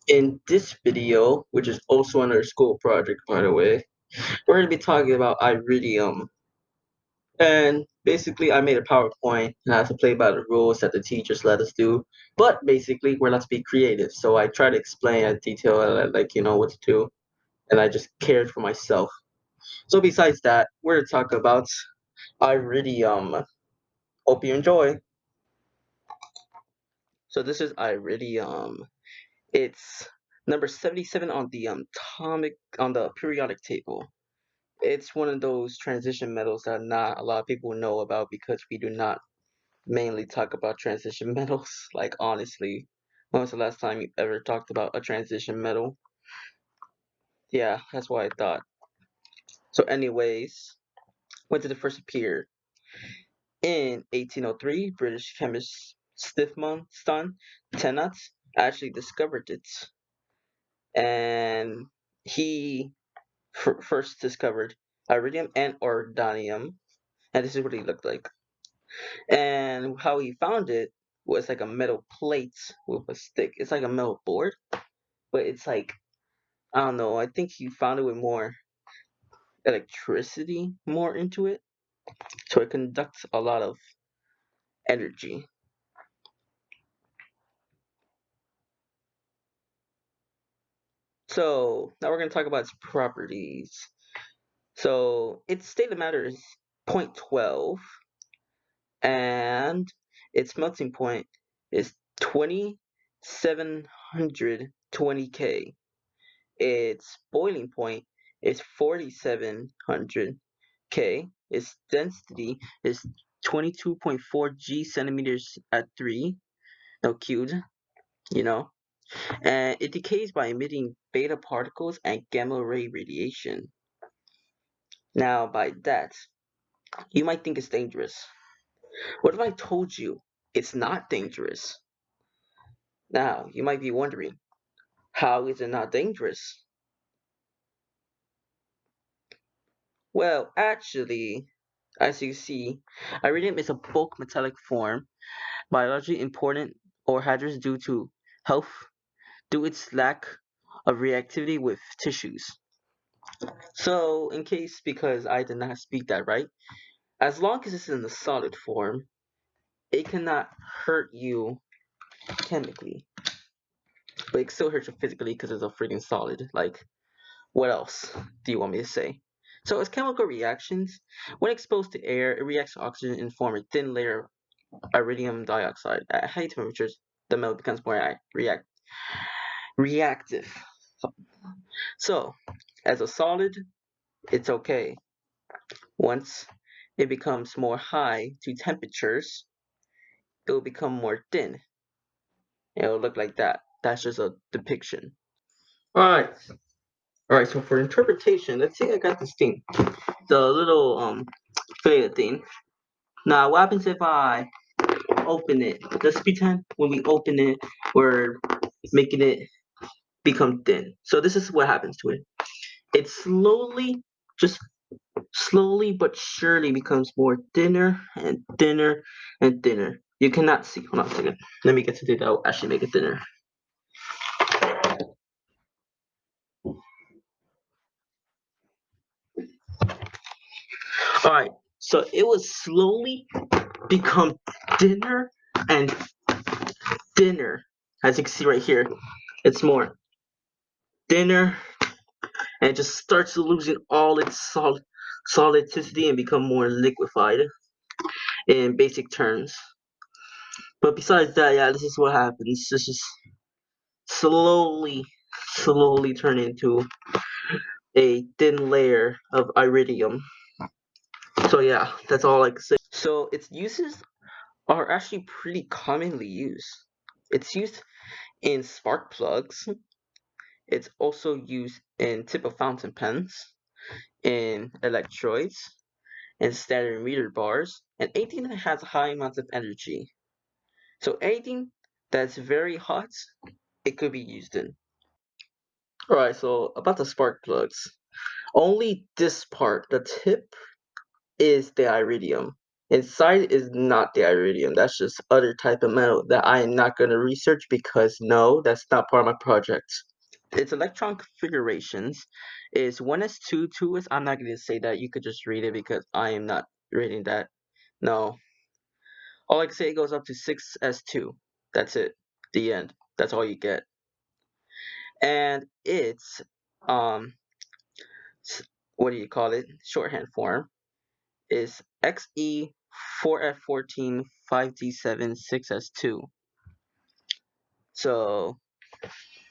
In this video, which is also another school project, by the way, we're going to be talking about Iridium. And basically, I made a PowerPoint and I had to play by the rules that the teachers let us do. But basically, we're not to be creative. So I try to explain in detail, like, what to do. And I just cared for myself. So besides that, we're going to talk about Iridium. Hope you enjoy. So this is Iridium. It's number 77 on the periodic table. It's one of those transition metals that not a lot of people know about because we do not mainly talk about transition metals. Like, honestly, when was the last time you ever talked about a transition metal? Yeah, that's what I thought. So, anyways, when did it first appear? In 1803, British chemist Stephenson Tennant actually discovered it, and he first discovered iridium and ordonium, and this is what he looked like. And how he found it was like a metal plate with a stick. It's like a metal board, but it's like, I don't know. I think he found it with more electricity more into it, so it conducts a lot of energy. So now we're gonna talk about its properties. So its state of matter is 0.12, and its melting point is 2720 K. Its boiling point is 4700 K. Its density is 22.4 G centimeters at 3, no cubed, you know. And it decays by emitting beta particles and gamma ray radiation. Now, by that, you might think it's dangerous. What if I told you it's not dangerous? Now, you might be wondering, how is it not dangerous? Well, actually, as you see, iridium is a bulk metallic form, biologically important or hazardous due to health due its lack of reactivity with tissues. So, in case because I did not speak that right, as long as it's in the solid form, it cannot hurt you chemically, but it still hurts you physically because it's a freaking solid. Like, what else do you want me to say? So, as chemical reactions, when exposed to air, it reacts to oxygen and form a thin layer iridium dioxide. At high temperatures, the metal becomes more reactive. So, as a solid, it's okay. Once it becomes more high to temperatures, it will become more thin. It will look like that. That's just a depiction. Alright. Alright, so for interpretation, let's say I got this thing. The little failure thing. Now what happens if I open it? Let's pretend when we open it, we're making it become thin. So this is what happens to it. It just slowly but surely becomes more thinner and thinner and thinner. You cannot see. Hold on a second. Let me get to that. I'll actually make it thinner. All right. So it will slowly become thinner and thinner. As you can see right here, it's more thinner and it just starts losing all its solidity and become more liquefied in basic terms. But besides that, yeah, this is what happens. This is slowly turn into a thin layer of iridium. So yeah, that's all I can say. So its uses are actually pretty commonly used. It's used in spark plugs. It's also used in tip of fountain pens, in electrodes, in standard meter bars, and anything that has high amounts of energy. So anything that's very hot, it could be used in. Alright, so about the spark plugs. Only this part, the tip, is the iridium. Inside is not the iridium. That's just other type of metal that I am not going to research because no, that's not part of my project. Its electron configurations is 1s2, 2s. I'm not going to say that. You could just read it because I am not reading that. No. All I can say, it goes up to 6s2. That's it. The end. That's all you get. And it's what do you call it? Shorthand form is XE 4F14 5D7 6S2. So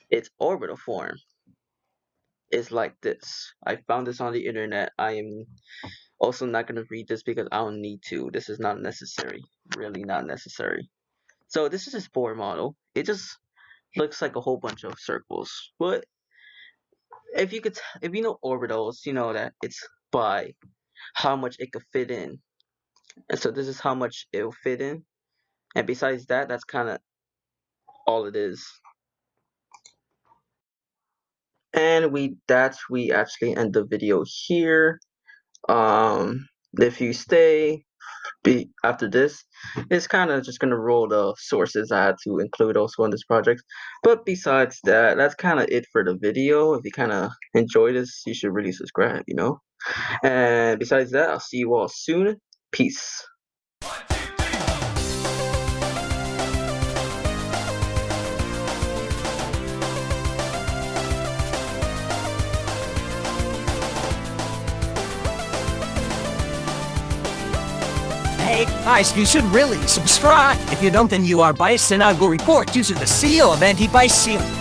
its orbital form is like this. I found this on the internet. I am also not going to read this because I don't need to. This is not necessary. Really not necessary. So this is a spore model. It just looks like a whole bunch of circles. But if you know orbitals, you know that it's by how much it could fit in. And so this is how much it will fit in. And besides that, that's kind of all it is. And we actually end the video here. If you stay after this, it's kind of just gonna roll the sources I had to include also on this project. But besides that, that's kind of it for the video. If you kind of enjoy this, you should really subscribe, you know. And besides that, I'll see you all soon. Peace. Hey, guys, you should really subscribe. If you don't, then you are biased and I will report you to the CEO of Anti-Bias Seal.